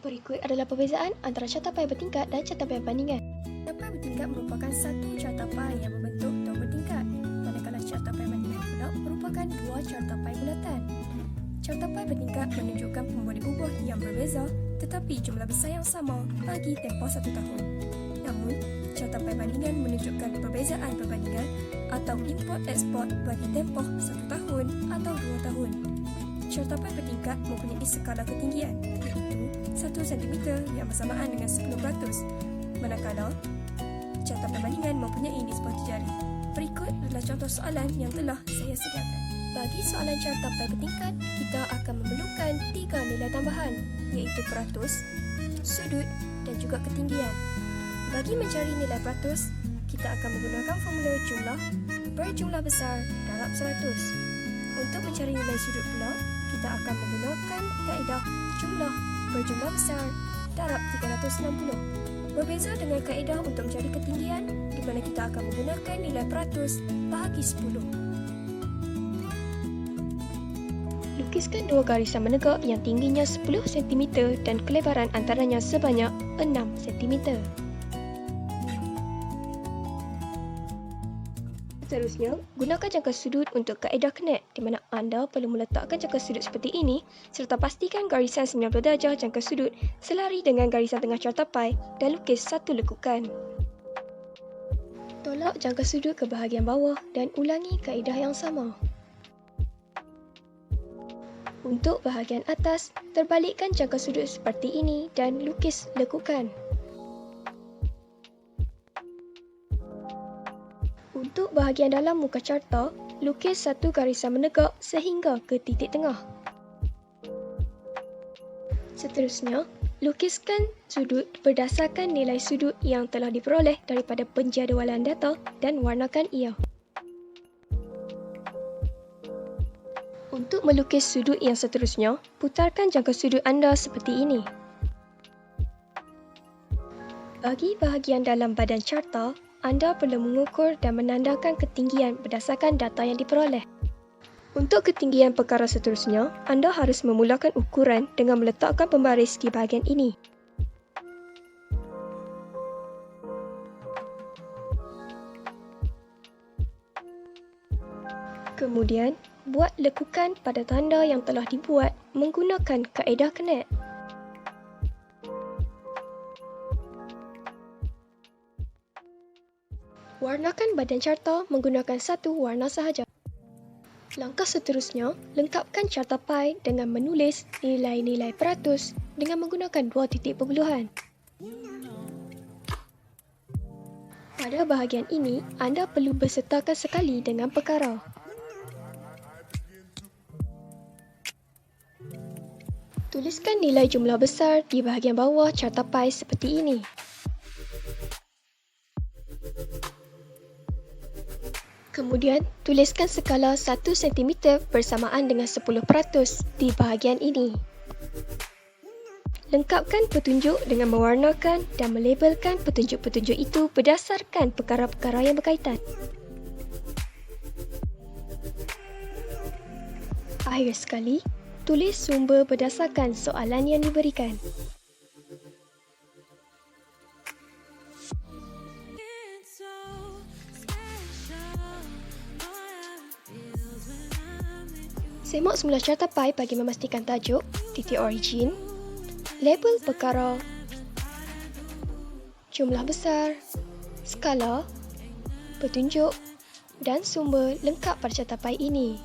Berikut adalah perbezaan antara carta pie bertingkat dan carta pie bandingan. Carta pie bertingkat merupakan satu carta pie yang berbentuk dua bertingkat, manakala carta pie bandingan pula merupakan dua carta pie bulatan. Carta pie bertingkat menunjukkan pemboleh bubuh yang berbeza tetapi jumlah besar yang sama bagi tempoh 1 tahun. Namun, carta pie bandingan menunjukkan perbezaan perbandingan atau import-eksport bagi tempoh 1 tahun atau 2 tahun. Carta pie bertingkat mempunyai skala ketinggian iaitu 1 cm yang bersamaan dengan 10%, manakala carta pie bandingan mempunyai nisbah terjadi. Berikut adalah contoh soalan yang telah saya sediakan. Bagi soalan carta pie bertingkat, kita akan memerlukan 3 nilai tambahan iaitu peratus, sudut dan juga ketinggian. Bagi mencari nilai peratus, kita akan menggunakan formula jumlah per jumlah besar darab 100. Untuk mencari nilai sudut pula, kita akan menggunakan kaedah jumlah per jumlah besar darab 360. Berbeza dengan kaedah untuk mencari ketinggian di mana kita akan menggunakan nilai peratus bahagi 10. Lukiskan dua garisan menegak yang tingginya 10 cm dan kelebaran antaranya sebanyak 6 cm. Seterusnya, gunakan jangka sudut untuk kaedah Knet di mana anda perlu meletakkan jangka sudut seperti ini serta pastikan garisan 90 darjah jangka sudut selari dengan garisan tengah carta pie dan lukis satu lekukan. Tolak jangka sudut ke bahagian bawah dan ulangi kaedah yang sama. Untuk bahagian atas, terbalikkan jangka sudut seperti ini dan lukis lekukan. Untuk bahagian dalam muka carta, lukis satu garisan menegak sehingga ke titik tengah. Seterusnya, lukiskan sudut berdasarkan nilai sudut yang telah diperoleh daripada penjadualan data dan warnakan ia. Untuk melukis sudut yang seterusnya, putarkan jangka sudut anda seperti ini. Bagi bahagian dalam badan carta, anda perlu mengukur dan menandakan ketinggian berdasarkan data yang diperoleh. Untuk ketinggian perkara seterusnya, anda harus memulakan ukuran dengan meletakkan pembaris di bahagian ini. Kemudian, buat lekukan pada tanda yang telah dibuat menggunakan kaedah Knet. Warnakan badan carta menggunakan satu warna sahaja. Langkah seterusnya, lengkapkan carta pie dengan menulis nilai-nilai peratus dengan menggunakan dua titik perpuluhan. Pada bahagian ini, anda perlu bersertakan sekali dengan perkara. Tuliskan nilai jumlah besar di bahagian bawah carta pie seperti ini. Kemudian, tuliskan skala 1 cm bersamaan dengan 10% di bahagian ini. Lengkapkan petunjuk dengan mewarnakan dan melabelkan petunjuk-petunjuk itu berdasarkan perkara-perkara yang berkaitan. Akhir sekali, tulis sumber berdasarkan soalan yang diberikan. Semak semula carta pie bagi memastikan tajuk, titik origin, label perkara, jumlah besar, skala, petunjuk dan sumber lengkap pada carta pie ini.